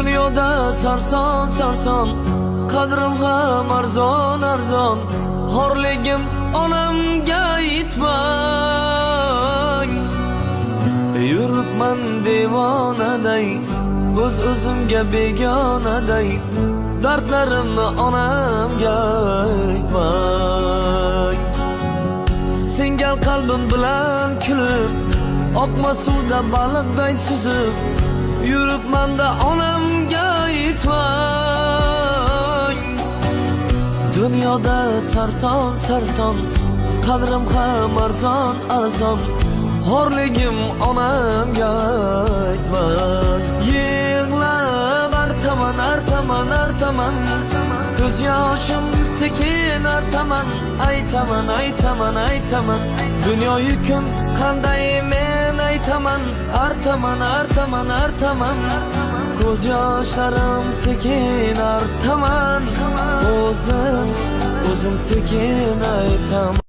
Dunyoda sarson sarson, qadrim ham arzon arzon. Xorligim onamga aytmang. Yuribman devonaday, o'zimga begonaday. Dardlarimni onamga aytmang. Singal qalbim bilan kulib, oqma suvda baliqday suzib, yuribman-da onamga aytmang. Dunyoda sarson sarson, qadrim ham arzon arzon. Xorligim onamga aytmang. Yig'lab artaman artaman artaman, ko'z yoshim sekin artaman. Aytaman aytaman aytaman, dunyo yukim qanday men aytaman. Artaman artaman artaman, ko'z yoshlarim sekin artaman. O'zim sekin aytaman.